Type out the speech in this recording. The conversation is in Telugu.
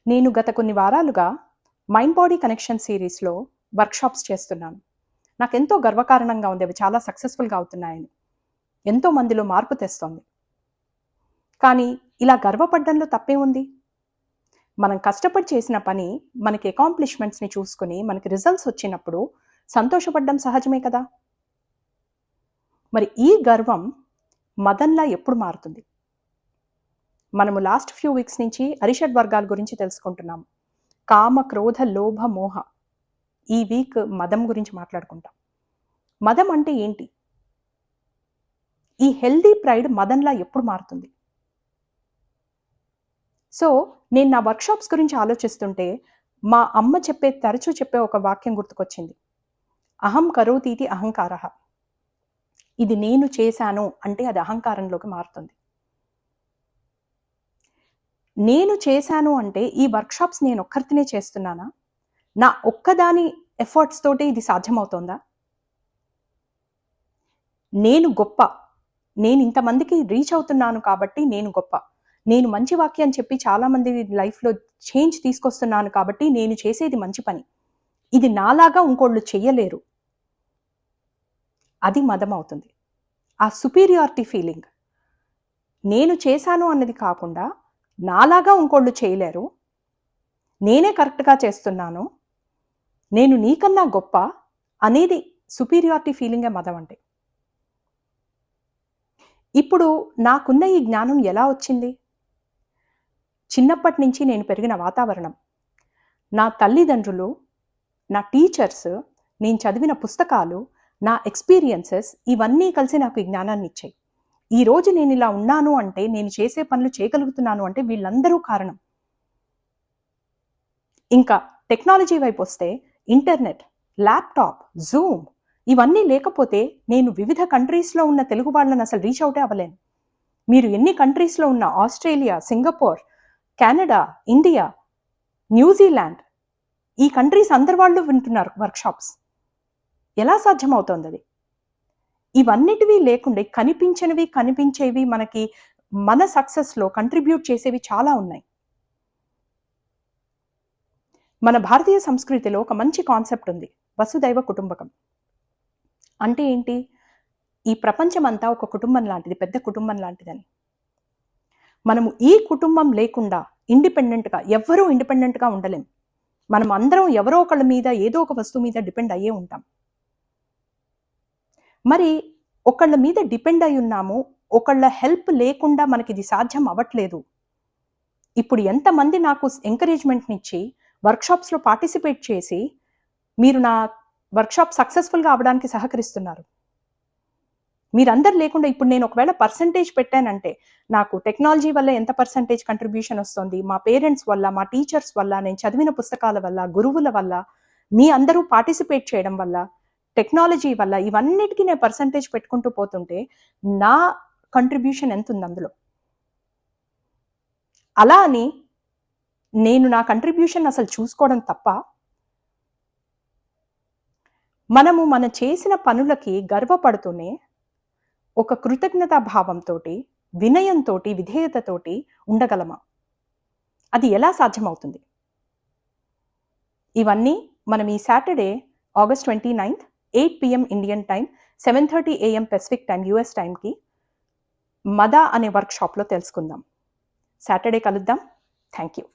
నేను గత కొన్ని వారాలుగా మైండ్ బాడీ కనెక్షన్ సిరీస్లో వర్క్షాప్స్ చేస్తున్నాను. నాకెంతో గర్వకారణంగా ఉంది, అవి చాలా సక్సెస్ఫుల్గా అవుతున్నాయని. ఎంతో మందిలో మార్పు తెస్తోంది. కానీ ఇలా గర్వపడ్డంలో తప్పే ఉంది? మనం కష్టపడి చేసిన పని మనకి అకాంప్లిష్మెంట్స్ని చూసుకుని మనకి రిజల్ట్స్ వచ్చినప్పుడు సంతోషపడ్డం సహజమే కదా. మరి ఈ గర్వం మదంలా ఎప్పుడు మారుతుంది? మనము లాస్ట్ ఫ్యూ వీక్స్ నుంచి అరిషడ్ వర్గాల గురించి తెలుసుకుంటున్నాము. కామ, క్రోధ, లోభ, మోహ. ఈ వీక్ మదం గురించి మాట్లాడుకుంటాం. మదం అంటే ఏంటి? ఈ హెల్దీ ప్రైడ్ మదంలా ఎప్పుడు మారుతుంది? సో నేను నా వర్క్షాప్స్ గురించి ఆలోచిస్తుంటే మా అమ్మ తరచూ చెప్పే ఒక వాక్యం గుర్తుకొచ్చింది. అహం కరోతీతి అహంకారః. ఇది నేను చేశాను అంటే అది అహంకారంలోకి మారుతుంది. నేను చేశాను అంటే ఈ వర్క్షాప్స్ నేను ఒక్కరితోనే చేస్తున్నానా? నా ఒక్కదాని ఎఫర్ట్స్ తోటే ఇది సాధ్యమవుతోందా? నేను గొప్ప, నేను ఇంతమందికి రీచ్ అవుతున్నాను కాబట్టి నేను గొప్ప, నేను మంచి వాక్యం చెప్పి చాలామంది లైఫ్లో చేంజ్ తీసుకొస్తున్నాను కాబట్టి నేను చేసేది మంచి పని, ఇది నాలాగా ఇంకోళ్ళు చెయ్యలేరు, అది మదం అవుతుంది. ఆ సుపీరియారిటీ ఫీలింగ్, నేను చేశాను అన్నది కాకుండా నాలాగా ఇంకోళ్ళు చేయలేరు, నేనే కరెక్ట్గా చేస్తున్నాను, నేను నీకన్నా గొప్ప అనేది సుపీరియారిటీ ఫీలింగే మదం అంటే. ఇప్పుడు నాకున్న ఈ జ్ఞానం ఎలా వచ్చింది? చిన్నప్పటి నుంచి నేను పెరిగిన వాతావరణం, నా తల్లిదండ్రులు, నా టీచర్స్, నేను చదివిన పుస్తకాలు, నా ఎక్స్పీరియన్సెస్ ఇవన్నీ కలిసి నాకు ఈ జ్ఞానాన్ని ఇచ్చాయి. ఈరోజు నేను ఇలా ఉన్నాను అంటే, నేను చేసే పనులు చేయగలుగుతున్నాను అంటే వీళ్ళందరూ కారణం. ఇంకా టెక్నాలజీ వైపు వస్తే ఇంటర్నెట్, ల్యాప్టాప్, జూమ్ ఇవన్నీ లేకపోతే నేను వివిధ కంట్రీస్లో ఉన్న తెలుగు వాళ్ళని అసలు రీచ్ అవుటే అవ్వలేను. మీరు ఎన్ని కంట్రీస్లో ఉన్న Australia, Singapore, Canada, India, New Zealand, ఈ కంట్రీస్ అందరి వాళ్ళు వింటున్నారు వర్క్షాప్స్. ఎలా సాధ్యమవుతోంది అది? ఇవన్నిటివి లేకుండా కనిపించనివి, కనిపించేవి మనకి మన సక్సెస్లో కంట్రిబ్యూట్ చేసేవి చాలా ఉన్నాయి. మన భారతీయ సంస్కృతిలో ఒక మంచి కాన్సెప్ట్ ఉంది, వసుదైవ కుటుంబకం. అంటే ఏంటి? ఈ ప్రపంచమంతా ఒక కుటుంబం లాంటిది, పెద్ద కుటుంబం లాంటిదని. మనము ఈ కుటుంబం లేకుండా ఇండిపెండెంట్గా, ఎవ్వరూ ఇండిపెండెంట్గా ఉండలేం. మనం అందరం ఎవరో ఒకళ్ళ మీద, ఏదో ఒక వస్తువు మీద డిపెండ్ అయ్యే ఉంటాం. మరి ఒకళ్ళ మీద డిపెండ్ అయి ఉన్నాము, ఒకళ్ళ హెల్ప్ లేకుండా మనకి ఇది సాధ్యం అవ్వట్లేదు. ఇప్పుడు ఎంతమంది నాకు ఎంకరేజ్మెంట్నిచ్చి వర్క్షాప్స్లో పార్టిసిపేట్ చేసి మీరు నా వర్క్షాప్ సక్సెస్ఫుల్గా అవ్వడానికి సహకరిస్తున్నారు. మీరందరు లేకుండా ఇప్పుడు నేను ఒకవేళ పర్సంటేజ్ పెట్టానంటే నాకు టెక్నాలజీ వల్ల ఎంత పర్సంటేజ్ కంట్రిబ్యూషన్ వస్తుంది, మా పేరెంట్స్ వల్ల, మా టీచర్స్ వల్ల, నేను చదివిన పుస్తకాల వల్ల, గురువుల వల్ల, మీ అందరూ పార్టిసిపేట్ చేయడం వల్ల, టెక్నాలజీ వల్ల, ఇవన్నిటికీ నేను పర్సంటేజ్ పెట్టుకుంటూ పోతుంటే నా కంట్రిబ్యూషన్ ఎంత ఉంది అందులో? అలా అని నేను నా కంట్రిబ్యూషన్ అసలు చూసుకోవడం తప్ప? మనము మన చేసిన పనులకి గర్వపడుతూనే ఒక కృతజ్ఞతా భావంతో, వినయంతో, విధేయతతోటి ఉండగలమా? అది ఎలా సాధ్యమవుతుంది? ఇవన్నీ మనం ఈ Saturday August 29 8 PM Indian time, 7:30 AM Pacific time, US టైంకి మద అనే వర్క్షాప్లో తెలుసుకుందాం. సాటర్డే కలుద్దాం. Thank you.